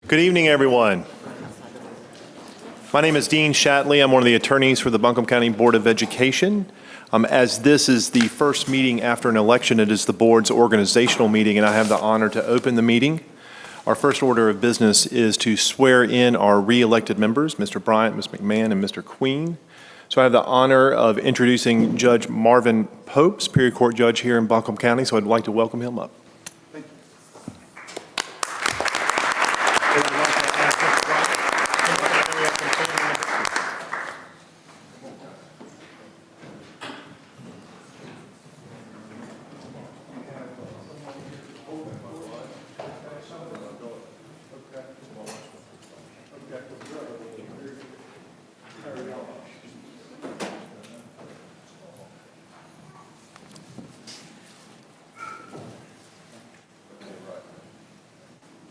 Good evening, everyone. My name is Dean Shatley. I'm one of the attorneys for the Buncombe County Board of Education. As this is the first meeting after an election, it is the board's organizational meeting, and I have the honor to open the meeting. Our first order of business is to swear in our re-elected members, Mr. Bryant, Ms. McMahon, and Mr. Queen. So I have the honor of introducing Judge Marvin Pope, Superior Court Judge here in Buncombe County, so I'd like to welcome him up.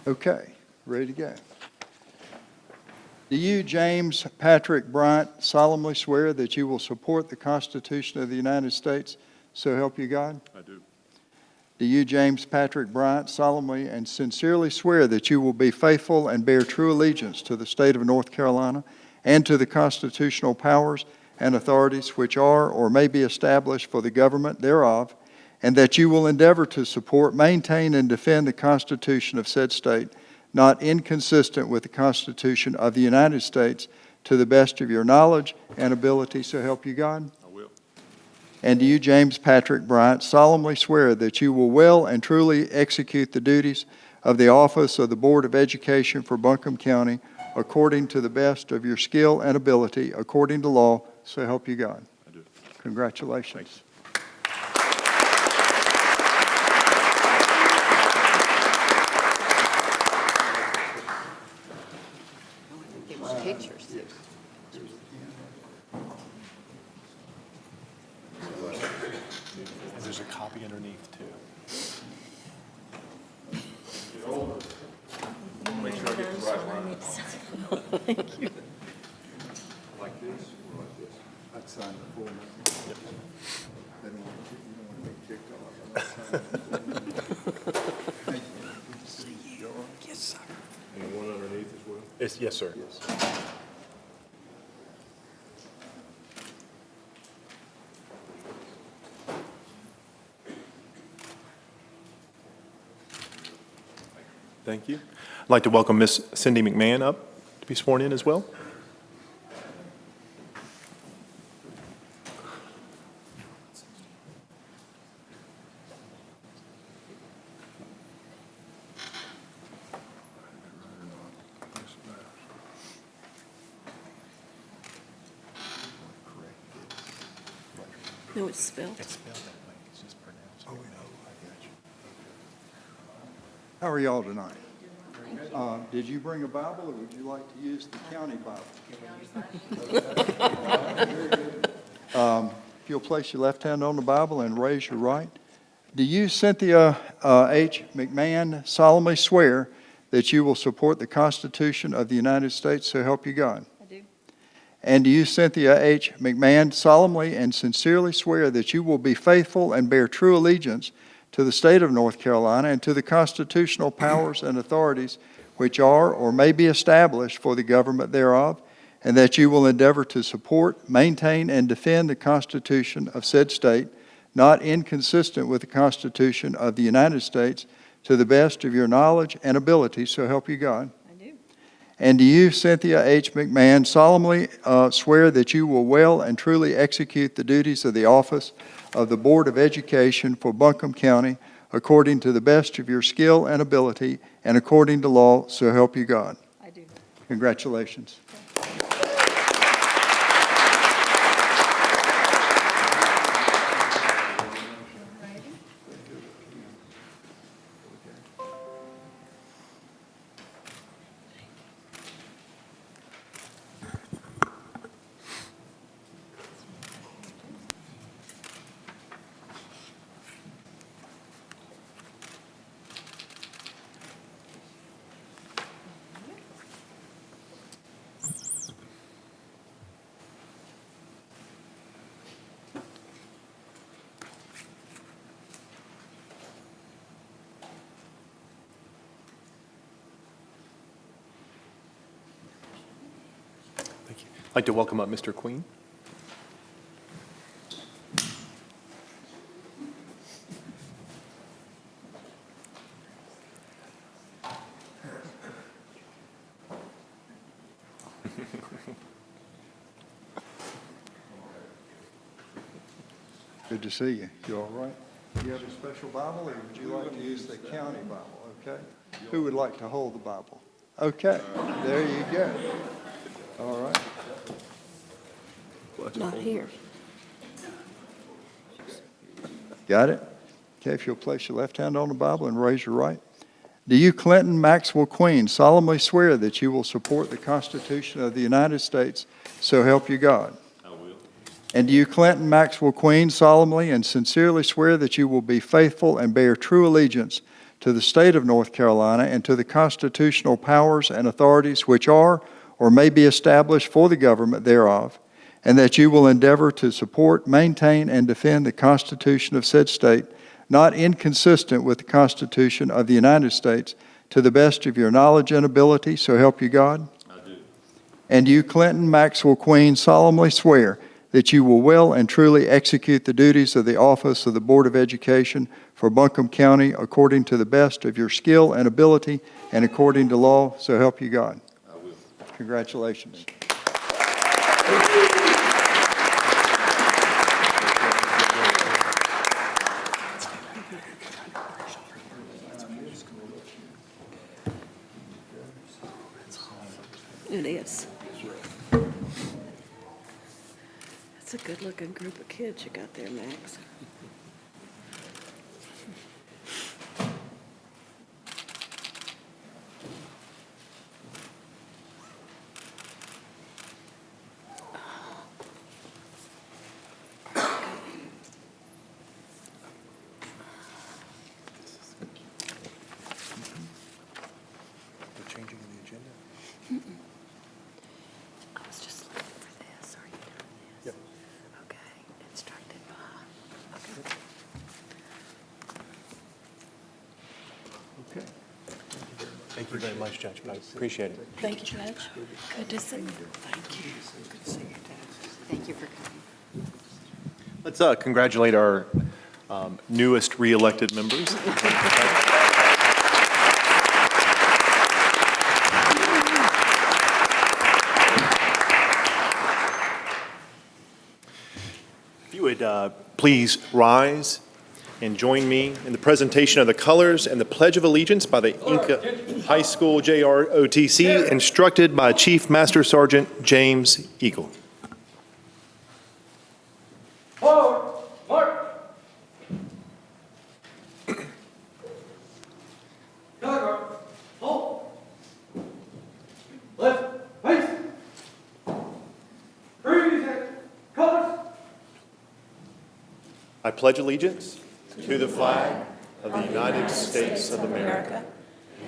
Okay, ready to go. Do you, James Patrick Bryant, solemnly swear that you will support the Constitution of the United States, so help you God? I do. Do you, James Patrick Bryant, solemnly and sincerely swear that you will be faithful and bear true allegiance to the state of North Carolina and to the constitutional powers and authorities which are or may be established for the government thereof, and that you will endeavor to support, maintain, and defend the Constitution of said state, not inconsistent with the Constitution of the United States, to the best of your knowledge and ability, so help you God? I will. And do you, James Patrick Bryant, solemnly swear that you will well and truly execute the duties of the office of the Board of Education for Buncombe County according to the best of your skill and ability, according to law, so help you God? I do. Congratulations. Thanks. Pictures. There's a copy underneath, too. Make sure I get the right line. Thank you. Like this or like this? I'd sign the form. Yep. They don't want to, you don't want to be kicked off. Yes, sir. And one underneath as well? Yes, sir. Yes. Thank you. I'd like to welcome Miss Cindy McMahon up to be sworn in as well. No, it's spelled. It's spelled that way. It's just pronounced. Oh, no, I got you. How are y'all tonight? Did you bring a Bible, or would you like to use the county Bible? If you'll place your left hand on the Bible and raise your right. Do you, Cynthia H. McMahon, solemnly swear that you will support the Constitution of the United States, so help you God? I do. And do you, Cynthia H. McMahon, solemnly and sincerely swear that you will be faithful and bear true allegiance to the state of North Carolina and to the constitutional powers and authorities which are or may be established for the government thereof, and that you will endeavor to support, maintain, and defend the Constitution of said state, not inconsistent with the Constitution of the United States, to the best of your knowledge and ability, so help you God? I do. And do you, Cynthia H. McMahon, solemnly swear that you will well and truly execute the duties of the office of the Board of Education for Buncombe County according to the best of your skill and ability and according to law, so help you God? I do. Congratulations. I'd like to welcome up Mr. Queen. Good to see you. You all right? Do you have a special Bible, or would you like to use the county Bible? Okay. Who would like to hold the Bible? Okay, there you go. All right. Not here. Got it? Okay, if you'll place your left hand on the Bible and raise your right. Do you, Clinton Maxwell Queen, solemnly swear that you will support the Constitution of the United States, so help you God? I will. And do you, Clinton Maxwell Queen, solemnly and sincerely swear that you will be faithful and bear true allegiance to the state of North Carolina and to the constitutional powers and authorities which are or may be established for the government thereof, and that you will endeavor to support, maintain, and defend the Constitution of said state, not inconsistent with the Constitution of the United States, to the best of your knowledge and ability, so help you God? I do. And you, Clinton Maxwell Queen, solemnly swear that you will well and truly execute the duties of the office of the Board of Education for Buncombe County according to the best of your skill and ability and according to law, so help you God. I will. Congratulations. It is. That's a good-looking group of kids you got there, Max. We're changing the agenda. I was just looking for this. Are you doing this? Yep. Okay. Instructed by. Okay. Okay. Thank you very much, Judge. I appreciate it. Thank you, Judge. Good to see you. Thank you. Good to see you, Judge. Thank you for coming. Let's congratulate our newest re-elected members. If you would please rise and join me in the presentation of the colors and the Pledge of Allegiance by the Inca High School JROTC, instructed by Chief Master Sergeant James Eagle. Forward, march. Color guard, halt. Left, face. Previous colors. I pledge allegiance to the flag of the United States of America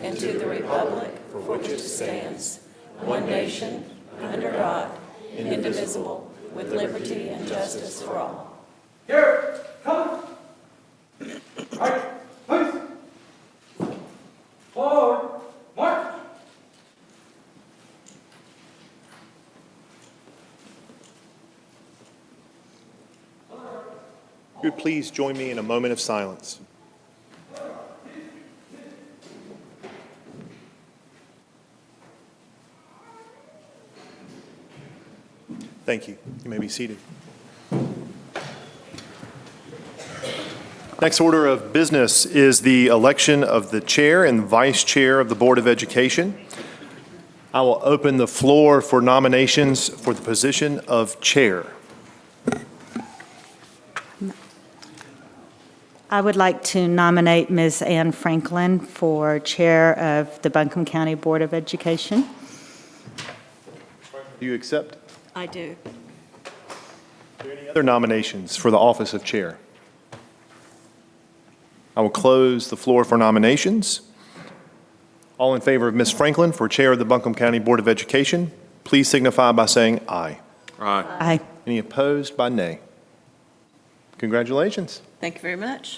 and to the republic for which it stands, one nation, under God, indivisible, with liberty and justice for all. Here, color. Right, face. Forward, march. If you would please join me in a moment of silence. Thank you. You may be seated. Next order of business is the election of the chair and vice chair of the Board of Education. I will open the floor for nominations for the position of chair. I would like to nominate Ms. Ann Franklin for Chair of the Buncombe County Board of Education. Do you accept? I do. Are there any other nominations for the office of chair? I will close the floor for nominations. All in favor of Ms. Franklin for Chair of the Buncombe County Board of Education, please signify by saying aye. Aye. Any opposed by nay? Congratulations. Thank you very much.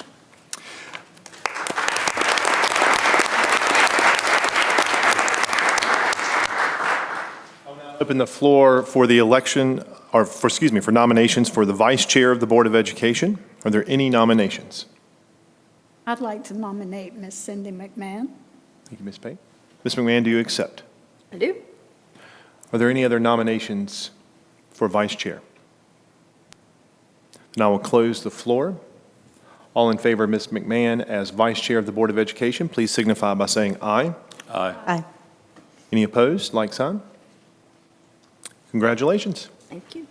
I'll now Open the floor for the election, or for nominations for the Vice Chair of the Board of Education. Are there any nominations? I'd like to nominate Miss Cindy McMahon. Thank you, Ms. Payne. Ms. McMahon, do you accept? I do. Are there any other nominations for Vice Chair? Then I will close the floor. All in favor of Ms. McMahon as Vice Chair of the Board of Education, please signify by saying aye. Aye. Any opposed, like sign? Congratulations. Thank you.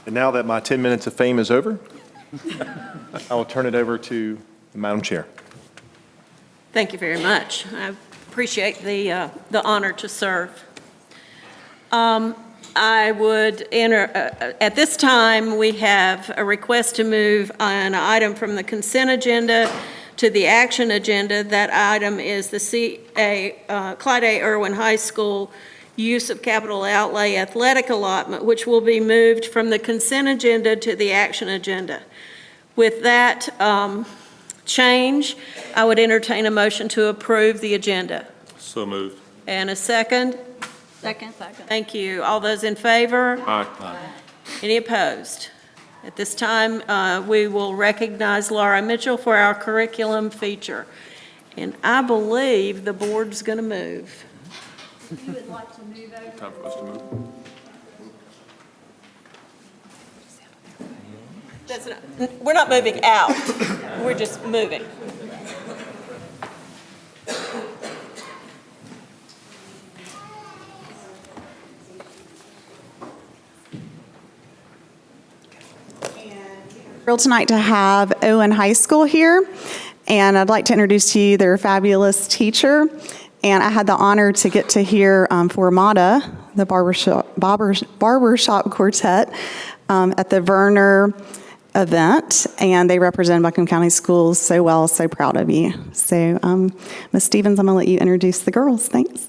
And now that my 10 minutes of fame is over, I will turn it over to the Madam Chair. Thank you very much. I appreciate the honor to serve. I would enter, at this time, we have a request to move an item from the consent agenda to the action agenda. That item is the Clyde A. Irwin High School use of capital outlay athletic allotment, which will be moved from the consent agenda to the action agenda. With that change, I would entertain a motion to approve the agenda. So moved. And a second? Second. Thank you. All those in favor? Aye. Any opposed? At this time, we will recognize Laura Mitchell for our curriculum feature. And I believe the board's going to move. You would like to move over? Time for us to move. We're not moving out. We're just moving. Thrilled tonight to have Owen High School here, and I'd like to introduce to you their fabulous teacher. And I had the honor to get to hear Formata, the barbershop quartet, at the Werner event, and they represent Buncombe County Schools so well. So proud of you. So, Ms. Stevens, I'm going to let you introduce the girls. Thanks.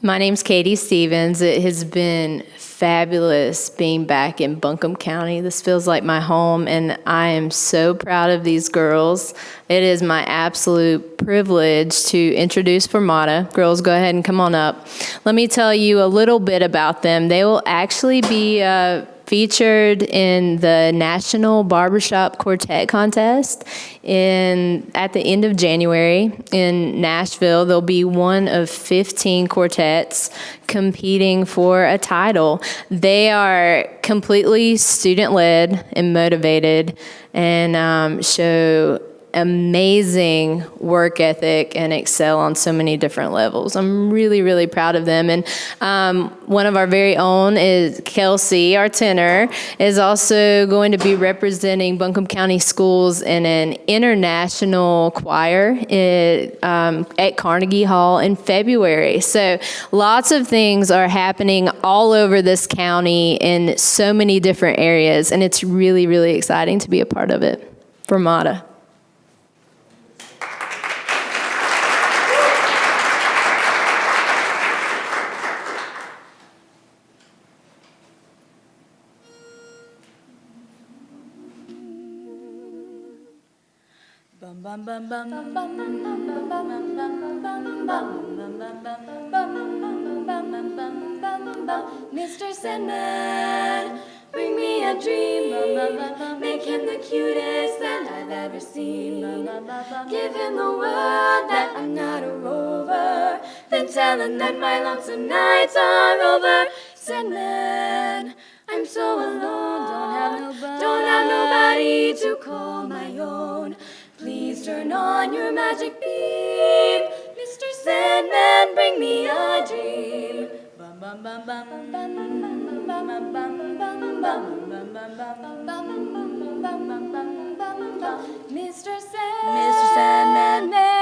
My name's Katie Stevens. It has been fabulous being back in Buncombe County. This feels like my home, and I am so proud of these girls. It is my absolute privilege to introduce Formata. Girls, go ahead and come on up. Let me tell you a little bit about them. They will actually be featured in the National Barbershop Quartet Contest at the end of January in Nashville. There'll be one of 15 quartets competing for a title. They are completely student-led and motivated and show amazing work ethic and excel on so many different levels. I'm really, really proud of them. And one of our very own is Kelsey, our tenor, is also going to be representing Buncombe County Schools in an international choir at Carnegie Hall in February. So lots of things are happening all over this county in so many different areas, and it's really, really exciting to be a part of it. Formata. Mr. Sandman, bring me a dream. Make him the cutest that I've ever seen. Give him the word that I'm not a rover. Then tell him that my lonesome nights are over. Sandman, I'm so alone. Don't have nobody to call my own. Please turn on your magic beam. Mr. Sandman, bring me a dream.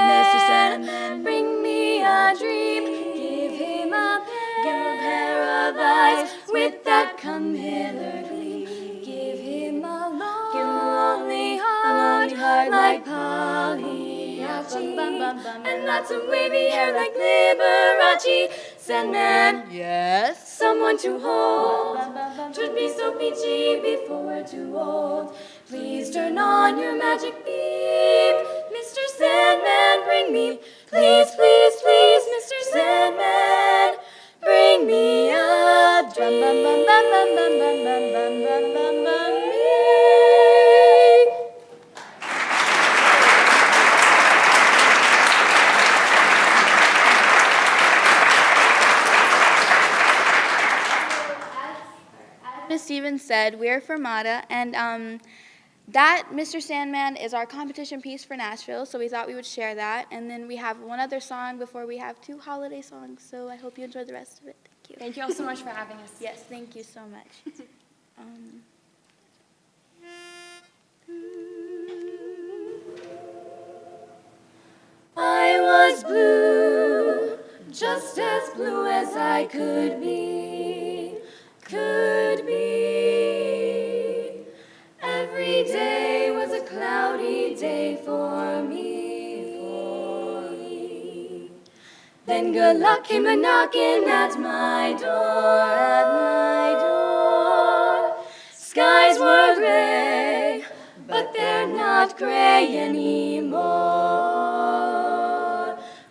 Mr. Sandman, bring me a dream. Give him a pair of eyes with that come hither gleam. Give him a lonely heart like Pagliacci, and lots of wavy hair like Liberace. Sandman, yes, someone to hold, to be so peachy before we're too old. Please turn on your magic beam, Mr. Sandman, bring me, please, please, please, Mr. Sandman, bring me a dream. Bum, bum, bum, bum, bum, bum, bum, bum, bum, bum, bum, me. Miss Stevens said, we're from MATA, and that Mr. Sandman is our competition piece for Nashville, so we thought we would share that. And then we have one other song before we have 2 holiday songs, so I hope you enjoy the rest of it. Thank you. Thank you all so much for having us. Yes, thank you so much. I was blue, just as blue as I could be, could be. Every day was a cloudy day for me. Then good luck came a knocking at my door, Skies were gray, but they're not gray anymore.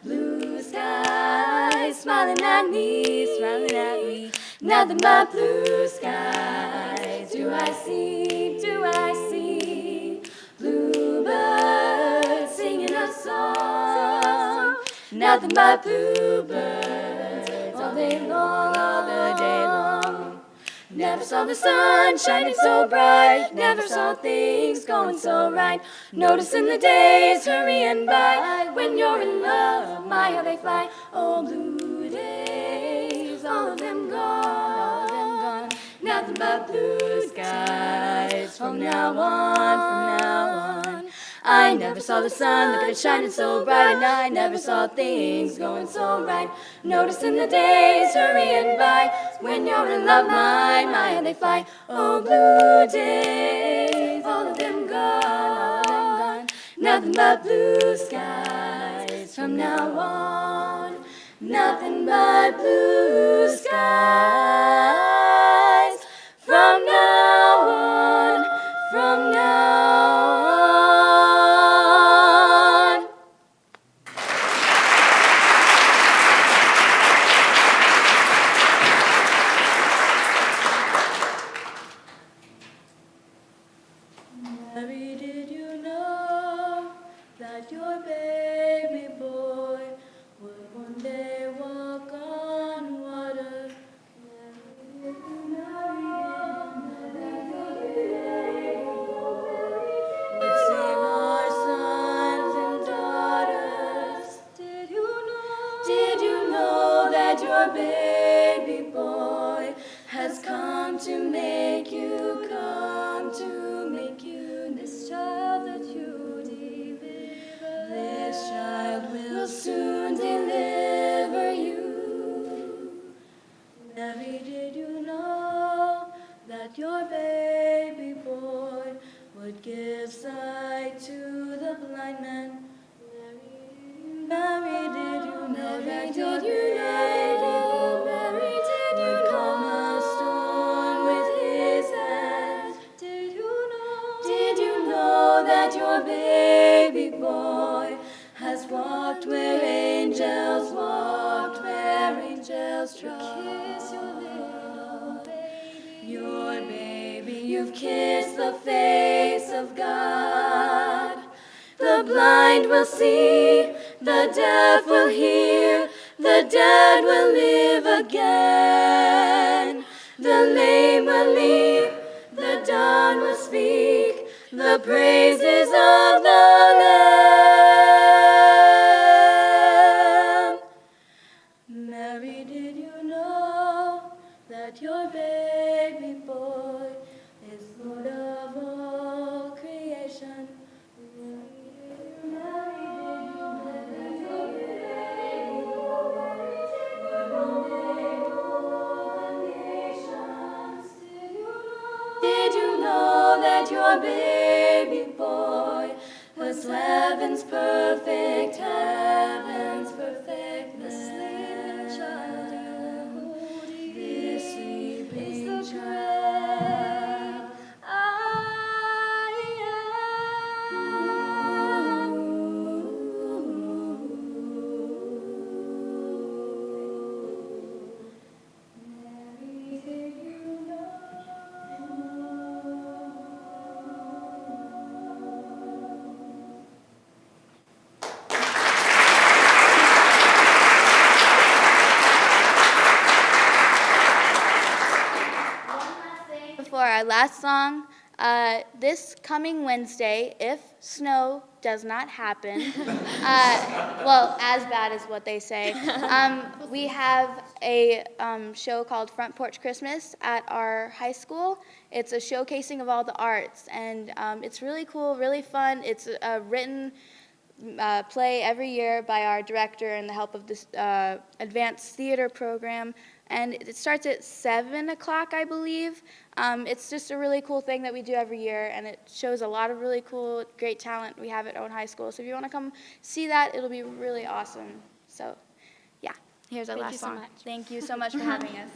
Blue skies smiling at me, nothing but blue skies. Do I see, bluebirds singing a song, nothing but bluebirds all day long, all the day long. Never saw the sun shining so bright, never saw things going so right. Noticing the days hurrying by, when you're in love, my how they fly. Oh, blue days, all of them gone, nothing but blue skies from now on. I never saw the sun, look at it shining so bright, and I never saw things going so right. Noticing the days hurrying by, when you're in love, my how they fly. Oh, blue days, all of them gone, nothing but blue skies from now on. Nothing but blue skies from now on, from now on. Mary, did you know that your baby boy would one day walk on water? Mary, did you know that your baby boy would save our sons and daughters? Did you know that your baby boy has come to make you, this child that you deliver? This child will soon deliver you. Mary, did you know that your baby boy would give sight to the blind man? Mary, did you know that your baby boy would calm a storm with his hands? Did you know that your baby boy has walked where angels walked, where angels trod? Kiss your little baby, your baby. You've kissed the face of God. The blind will see, the deaf will hear, the dead will live again. The lame will leap, the dumb will speak, the praises of the Lamb. Mary, did you know that your baby boy is Lord of all creation? Did you know that your baby boy was heaven's perfect the sleeping child, this sleeping child? song. This coming Wednesday, if snow does not happen, well, as bad as what they say, we have a show called Front Porch Christmas at our high school. It's a showcasing of all the arts, and it's really cool, really fun. It's a written play every year by our director and the help of this advanced theater program. And it starts at 7 o'clock, I believe. It's just a really cool thing that we do every year, and it shows a lot of really cool, great talent we have at Owen High School. So if you want to come see that, it'll be really awesome. So, yeah, here's our last song. Thank you so much for having us.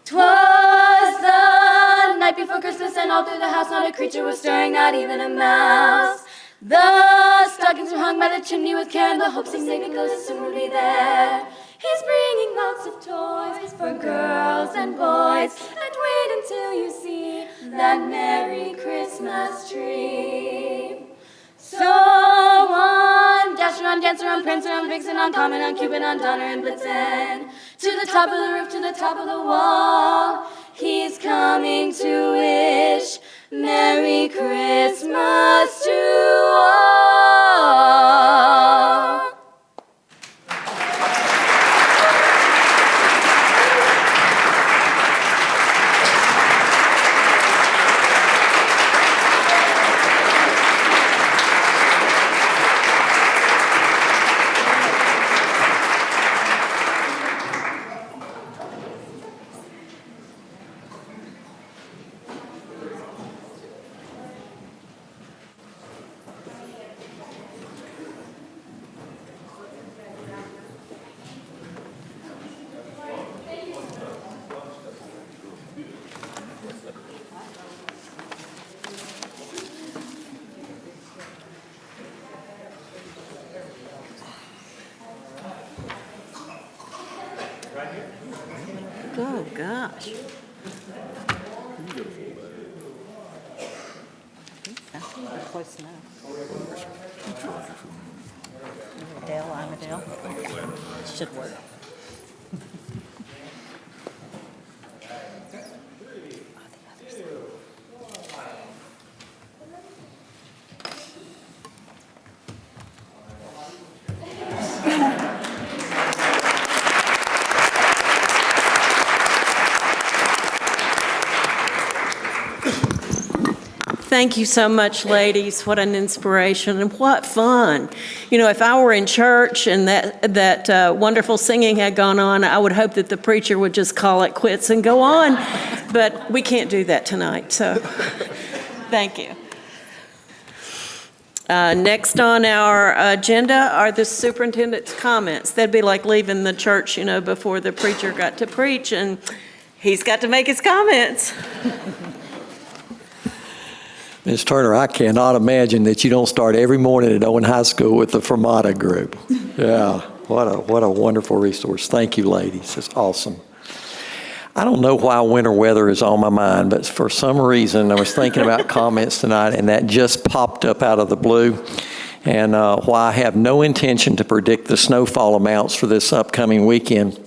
'Twas the night before Christmas, and all through the house not a creature was stirring, not even a mouse. The stockings were hung by the chimney with care, and the hope seemed Santa Claus soon would be there. He's bringing lots of toys for girls and boys, and wait until you see that Merry Christmas tree. So on, Dasher on, Dancer on, Prancer on, Vixen on, Comet on, Cupid on, Donner and Blitzen, to the top of the roof, to the top of the wall, he's coming to wish Merry Christmas to all. Oh, gosh. Close enough. Adele, I'm Adele. Should work. Thank you so much, ladies. What an inspiration and what fun. You know, if I were in church and that wonderful singing had gone on, I would hope that the preacher would just call it quits and go on. But we can't do that tonight, so thank you. Next on our agenda are the superintendent's comments. That'd be like leaving the church, you know, before the preacher got to preach, and he's got to make his comments. Ms. Turner, I cannot imagine that you don't start every morning at Owen High School with the Fermata group. Yeah, what a wonderful resource. Thank you, ladies. It's awesome. I don't know why winter weather is on my mind, but for some reason I was thinking about comments tonight, and that just popped up out of the blue. And while I have no intention to predict the snowfall amounts for this upcoming weekend,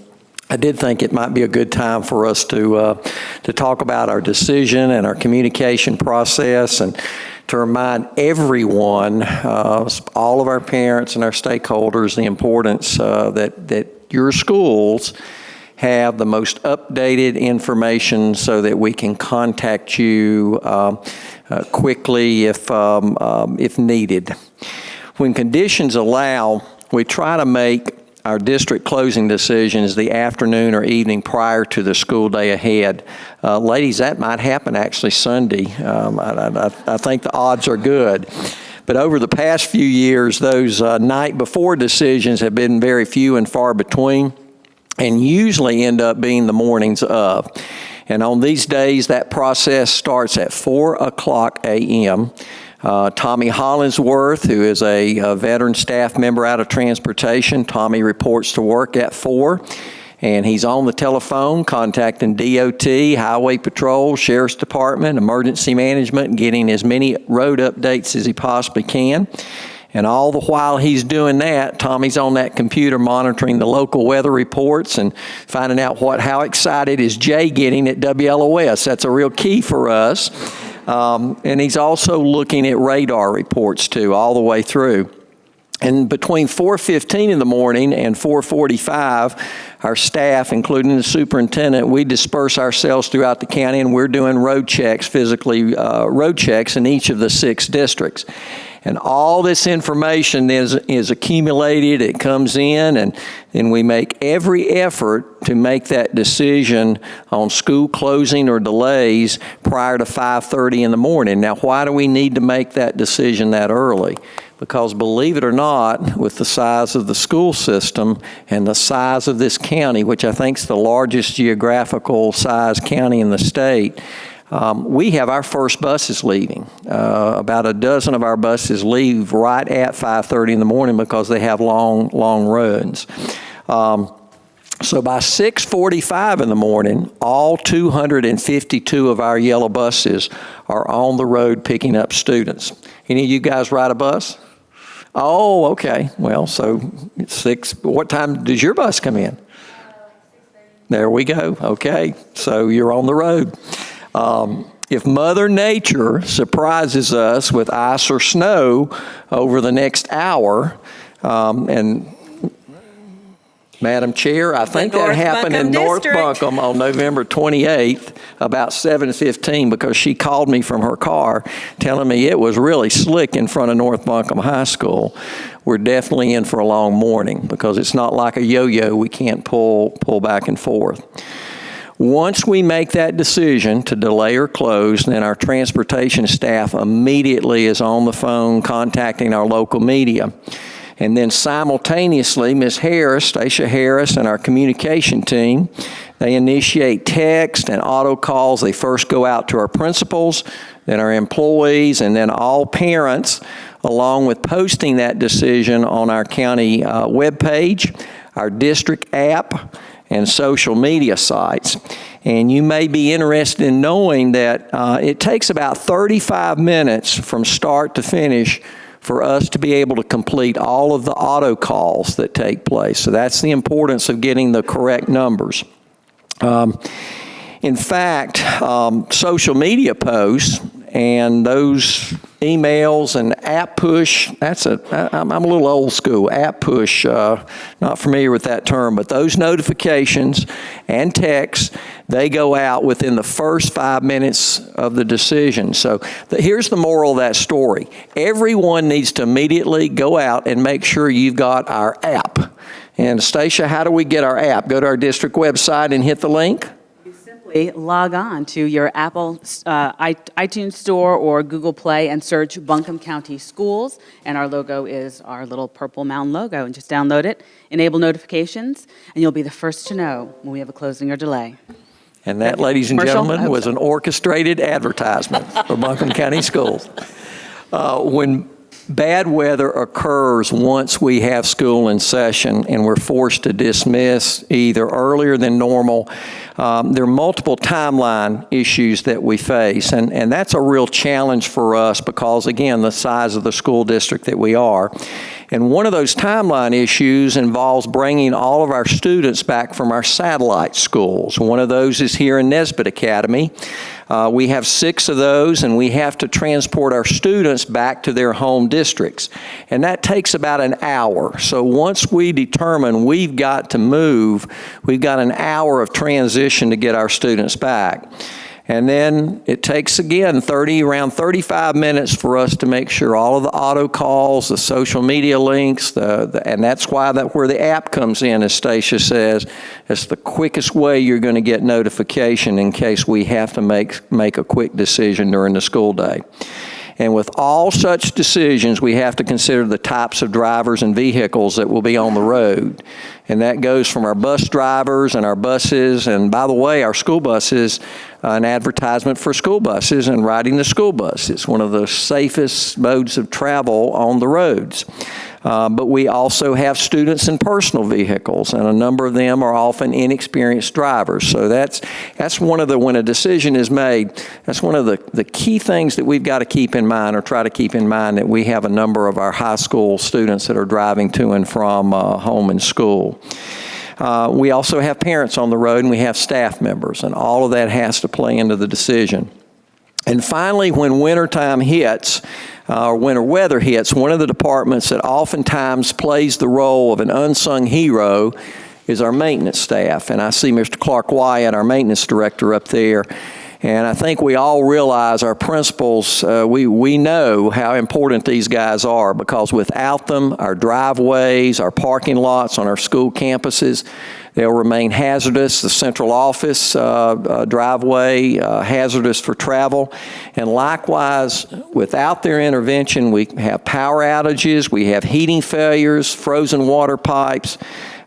I did think it might be a good time for us to talk about our decision and our communication process, and to remind everyone, all of our parents and our stakeholders, the importance that your schools have the most updated information so that we can contact you quickly if needed. When conditions allow, we try to make our district closing decisions the afternoon or evening prior to the school day ahead. Ladies, that might happen actually Sunday. I think the odds are good. But over the past few years, those night before decisions have been very few and far between, and usually end up being the mornings of. And on these days, that process starts at 4:00 a.m. Tommy Hollingsworth, who is a veteran staff member out of transportation, Tommy reports to work at 4, and he's on the telephone contacting DOT, Highway Patrol, Sheriff's Department, Emergency Management, and getting as many road updates as he possibly can. And all the while he's doing that, Tommy's on that computer monitoring the local weather reports and finding out how excited is Jay getting at WLOS. That's a real key for us. And he's also looking at radar reports too, all the way through. And between 4:15 in the morning and 4:45, our staff, including the superintendent, we disperse ourselves throughout the county, and we're doing road checks, road checks in each of the 6 districts. And all this information is accumulated, it comes in, and then we make every effort to make that decision on school closing or delays prior to 5:30 in the morning. Now, why do we need to make that decision that early? Because believe it or not, with the size of the school system and the size of this county, which I think is the largest geographical size county in the state, we have our first buses leaving. About a dozen of our buses leave right at 5:30 in the morning because they have long runs. So by 6:45 in the morning, all 252 of our yellow buses are on the road picking up students. Any of you guys ride a bus? Oh, okay. Well, so it's 6. What time does your bus come in? 6:30. There we go. Okay. So you're on the road. If Mother Nature surprises us with ice or snow over the next hour, and Madam Chair, I think that happened in North Buncombe on November 28th, about 7:15, because she called me from her car telling me it was really slick in front of North Buncombe High School. We're definitely in for a long morning because it's not like a yo-yo. We can't pull back and forth. Once we make that decision to delay or close, then our transportation staff immediately is on the phone contacting our local media. And then simultaneously, Ms. Harris, Stacia Harris, and our communication team, they initiate text and auto calls. They first go out to our principals, then our employees, and then all parents, along with posting that decision on our county webpage, our district app, and social media sites. And you may be interested in knowing that it takes about 35 minutes from start to finish for us to be able to complete all of the auto calls that take place. So that's the importance of getting the correct numbers. In fact, social media posts and those emails and app push, I'm a little old school, app push, not familiar with that term, but those notifications and texts, they go out within the first 5 minutes of the decision. So here's the moral of that story. Everyone needs to immediately go out and make sure you've got our app. And Stacia, how do we get our app? Go to our district website and hit the link? Log on to your Apple iTunes Store or Google Play and search Buncombe County Schools, and our logo is our little purple mountain logo, and just download it, enable notifications, and you'll be the first to know when we have a closing or delay. And that, ladies and gentlemen, was an orchestrated advertisement for Buncombe County Schools. When bad weather occurs once we have school in session and we're forced to dismiss either earlier than normal, there are multiple timeline issues that we face, and that's a real challenge for us because, again, the size of the school district that we are. And one of those timeline issues involves bringing all of our students back from our satellite schools. One of those is here in Nesbitt Academy. We have 6 of those, and we have to transport our students back to their home districts. And that takes about an hour. So once we determine we've got to move, we've got an hour of transition to get our students back. And then it takes, again, around 35 minutes for us to make sure all of the auto calls, the social media links, and that's where the app comes in, as Stacia says. It's the quickest way you're going to get notification in case we have to make a quick decision during the school day. And with all such decisions, we have to consider the types of drivers and vehicles that will be on the road. And that goes from our bus drivers and our buses, and by the way, our school buses, an advertisement for school buses and riding the school bus. It's one of the safest modes of travel on the roads. But we also have students in personal vehicles, and a number of them are often inexperienced drivers. So that's one of the, when a decision is made, that's one of the key things that we've got to keep in mind, or try to keep in mind, that we have a number of our high school students that are driving to and from home and school. We also have parents on the road, and we have staff members, and all of that has to play into the decision. And finally, when wintertime hits, or winter weather hits, one of the departments that oftentimes plays the role of an unsung hero is our maintenance staff. And I see Mr. Clark Wyatt, our maintenance director, up there. And I think we all realize, our principals, we know how important these guys are, because without them, our driveways, our parking lots on our school campuses, they'll remain hazardous. The central office driveway, hazardous for travel. And likewise, without their intervention, we have power outages, we have heating failures, frozen water pipes.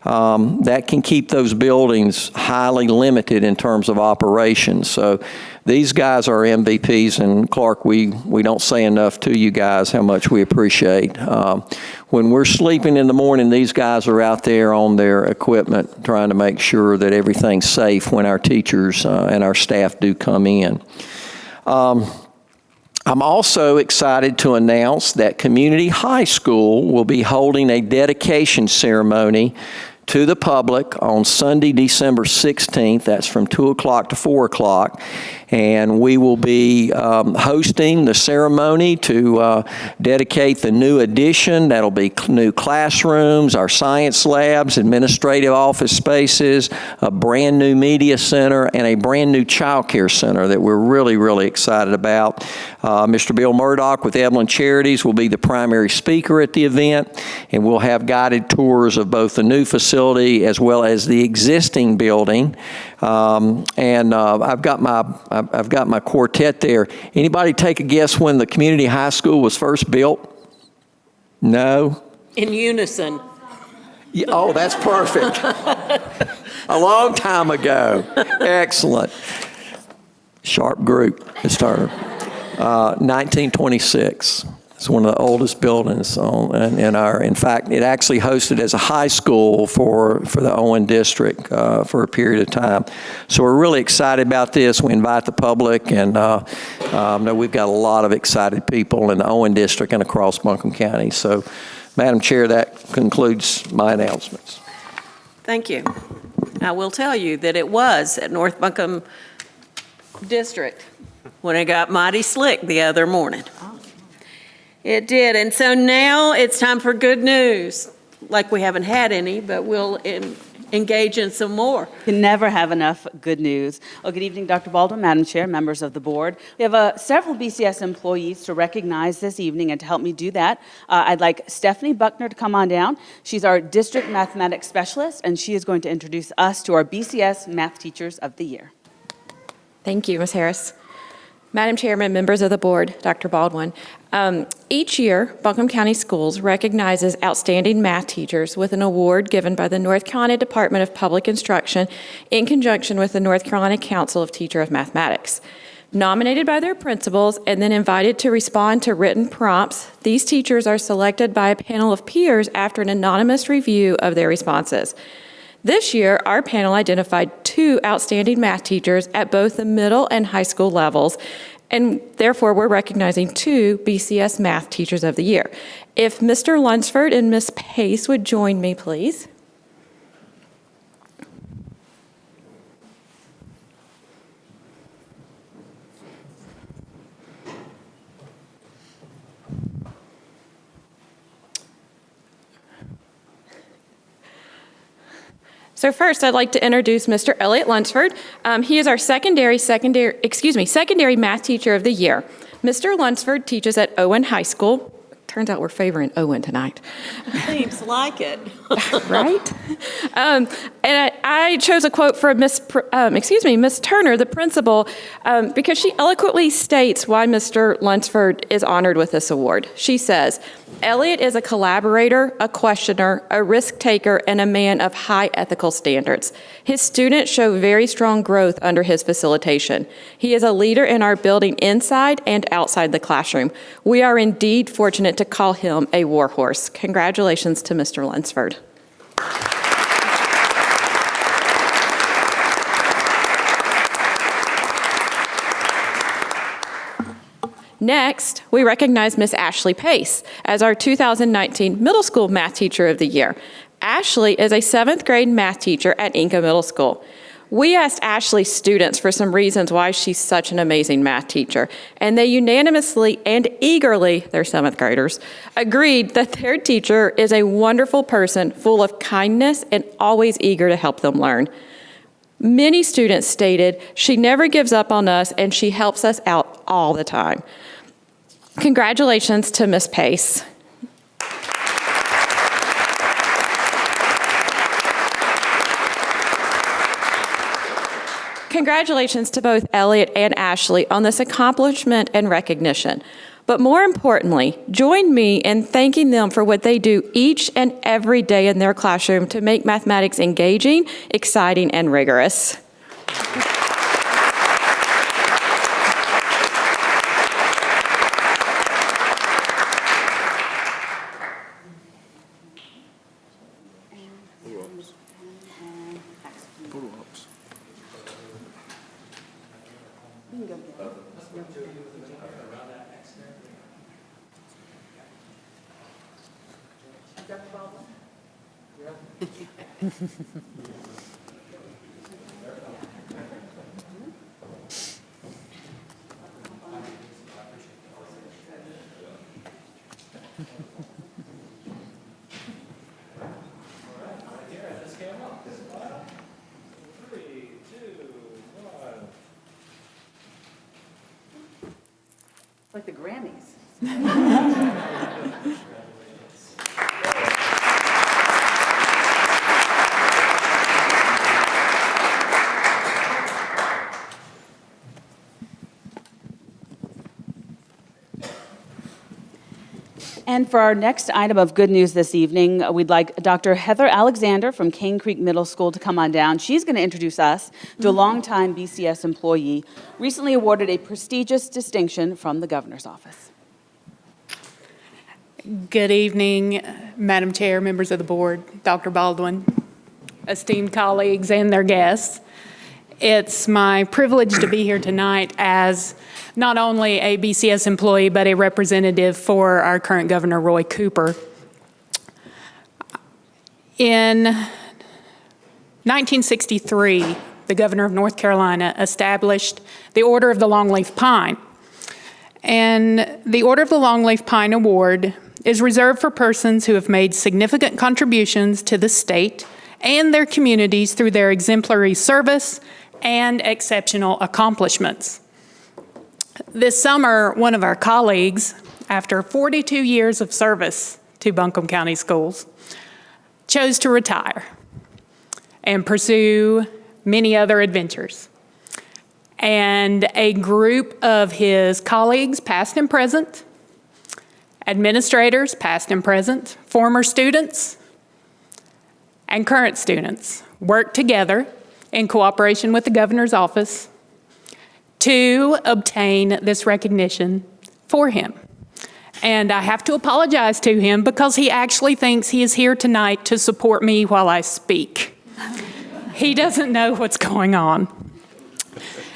That can keep those buildings highly limited in terms of operations. So these guys are MVPs, and Clark, we don't say enough to you guys how much we appreciate. When we're sleeping in the morning, these guys are out there on their equipment trying to make sure that everything's safe when our teachers and our staff do come in. I'm also excited to announce that Community High School will be holding a dedication ceremony to the public on Sunday, December 16th. That's from 2 o'clock to 4 o'clock. And we will be hosting the ceremony to dedicate the new addition. That'll be new classrooms, our science labs, administrative office spaces, a brand new media center, and a brand new child care center that we're really, really excited about. Mr. Bill Murdoch with Evelyn Charities will be the primary speaker at the event, and we'll have guided tours of both the new facility as well as the existing building. I've got my quartet there. Anybody take a guess when the community high school was first built? No? In unison. Yeah, oh, that's perfect. A long time ago. Excellent. Sharp group, Ms. Turner. 1926. It's one of the oldest buildings in fact, it actually hosted as a high school for the Owen district for a period of time. So we're really excited about this. We invite the public, and know we've got a lot of excited people in the Owen district and across Buncombe County. So, Madam Chair, that concludes my announcements. Thank you. I will tell you that it was at North Buncombe District when it got mighty slick the other morning. It did. And so now it's time for good news. Like we haven't had any, but we'll engage in some more. Can never have enough good news. Well, good evening, Dr. Baldwin, Madam Chair, members of the board. We have several BCS employees to recognize this evening, and to help me do that, I'd like Stephanie Buckner to come on down. She's our district mathematics specialist, and she is going to introduce us to our BCS Math Teachers of the Year. Thank you, Ms. Harris. Madam Chairman, members of the board, Dr. Baldwin. Each year, Buncombe County Schools recognizes outstanding math teachers with an award given by the North Carolina Department of Public Instruction in conjunction with the North Carolina Council of Teacher of Mathematics. Nominated by their principals and then invited to respond to written prompts, these teachers are selected by a panel of peers after an anonymous review of their responses. This year, our panel identified 2 outstanding math teachers at both the middle and high school levels, and therefore we're recognizing 2 BCS Math Teachers of the Year. If Mr. Lunsford and Ms. Pace would join me, please. So first, I'd like to introduce Mr. Elliot Lunsford. He is our secondary math teacher of the year. Mr. Lunsford teaches at Owen High School, turns out we're favoring Owen tonight. Seems like it. Right? And I chose a quote from Miss Turner, the principal, because she eloquently states why Mr. Lunsford is honored with this award. She says, Elliot is a collaborator, a questioner, a risk taker, and a man of high ethical standards. His students show very strong growth under his facilitation. He is a leader in our building inside and outside the classroom. We are indeed fortunate to call him a warhorse. Congratulations to Mr. Lunsford. Next, we recognize Miss Ashley Pace as our 2019 Middle School Math Teacher of the Year. Ashley is a 7th grade math teacher at Inca Middle School. We asked Ashley's students for some reasons why she's such an amazing math teacher, and they unanimously and eagerly, they're 7th graders, agreed that their teacher is a wonderful person full of kindness and always eager to help them learn. Many students stated, she never gives up on us and she helps us out all the time. Congratulations to Miss Pace. Congratulations to both Elliot and Ashley on this accomplishment and recognition. But more importantly, join me in thanking them for what they do each and every day in their classroom to make mathematics engaging, exciting, and rigorous. Like the Grammys. And for our next item of good news this evening, we'd like Dr. Heather Alexander from Cane Creek Middle School to come on down. She's going to introduce us to a longtime BCS employee, recently awarded a prestigious distinction from the governor's office. Good evening, Madam Chair, members of the board, Dr. Baldwin, esteemed colleagues, and their guests. It's my privilege to be here tonight as not only a BCS employee, but a representative for our current Governor, Roy Cooper. In 1963, the Governor of North Carolina established the Order of the Longleaf Pine. And the Order of the Longleaf Pine Award is reserved for persons who have made significant contributions to the state and their communities through their exemplary service and exceptional accomplishments. This summer, one of our colleagues, after 42 years of service to Buncombe County Schools, chose to retire and pursue many other adventures. And a group of his colleagues, past and present, administrators, past and present, former students, and current students, worked together in cooperation with the governor's office to obtain this recognition for him. And I have to apologize to him because he actually thinks he is here tonight to support me while I speak. He doesn't know what's going on.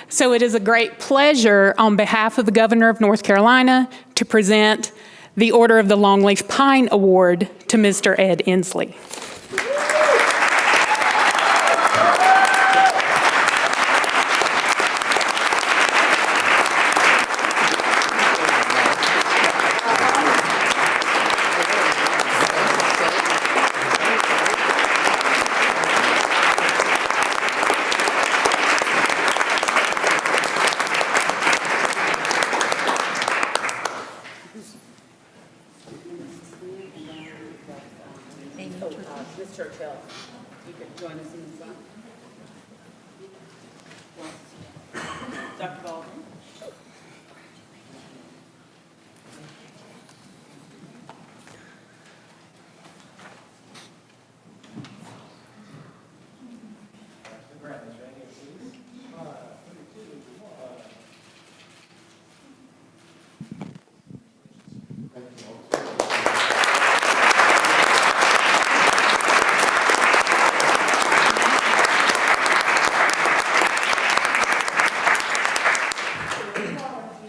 So it is a great pleasure on behalf of the Governor of North Carolina to present the Order of the Longleaf Pine Award to Mr. Ed Inslee.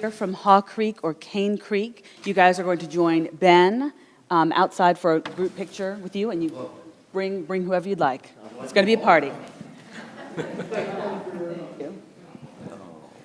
Here from Haw Creek or Cane Creek, you guys are going to join Ben outside for a group picture with you, and you bring whoever you'd like. It's going to be a party.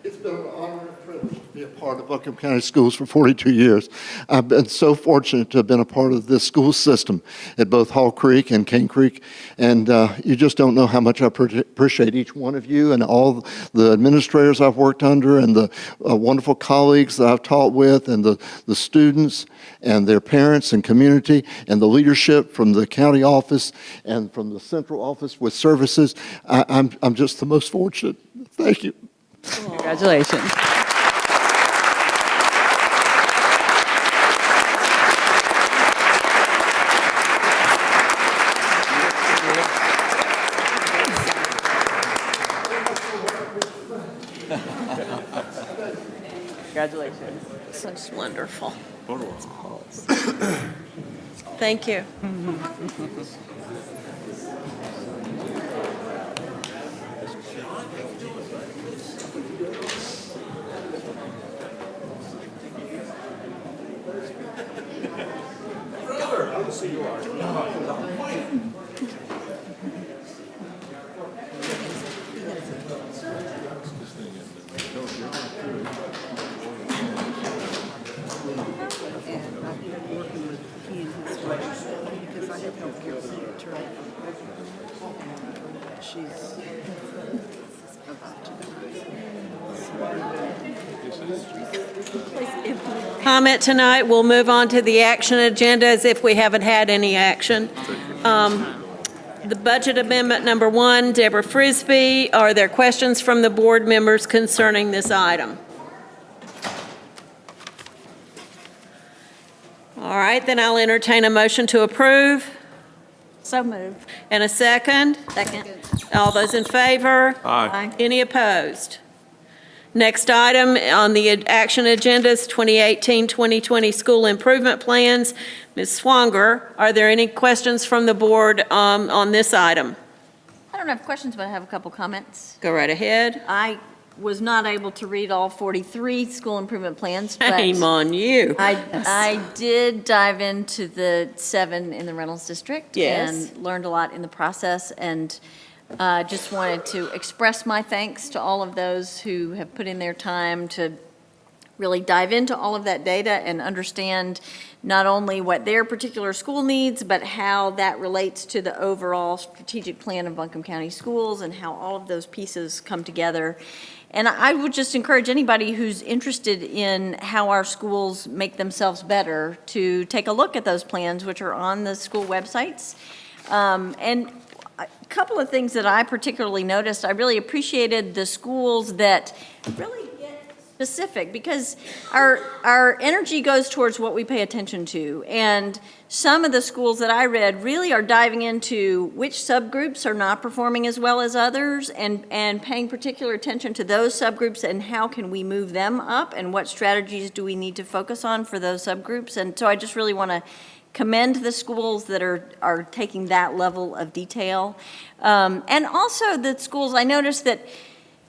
It's been an honor and a privilege to be a part of Buncombe County Schools for 42 years. I've been so fortunate to have been a part of this school system at both Hall Creek and Cane Creek, and you just don't know how much I appreciate each one of you and all the administrators I've worked under and the wonderful colleagues that I've taught with and the students and their parents and community and the leadership from the county office and from the central office with services. I'm just the most fortunate. Thank you. Congratulations. Congratulations. Such wonderful. Thank you. Comment tonight. We'll move on to the action agenda as if we haven't had any action. The budget amendment number 1, Deborah Frisbee. Are there questions from the board members concerning this item? All right, then I'll entertain a motion to approve. So moved. And a second? Second. All those in favor? Aye. Any opposed? Next item on the action agenda is 2018-2020 school improvement plans. Ms. Swanger, are there any questions from the board on this item? I don't have questions, but I have a couple comments. Go right ahead. I was not able to read all 43 school improvement plans, but Shame on you. I did dive into the 7 in the Reynolds District. Yes. And learned a lot in the process, and just wanted to express my thanks to all of those who have put in their time to really dive into all of that data and understand not only what their particular school needs, but how that relates to the overall strategic plan of Buncombe County Schools and how all of those pieces come together. And I would just encourage anybody who's interested in how our schools make themselves better to take a look at those plans, which are on the school websites. And a couple of things that I particularly noticed, I really appreciated the schools that really get specific, because our energy goes towards what we pay attention to. And some of the schools that I read really are diving into which subgroups are not performing as well as others, and paying particular attention to those subgroups and how can we move them up and what strategies do we need to focus on for those subgroups. And so I just really want to commend the schools that are taking that level of detail. And also the schools, I noticed that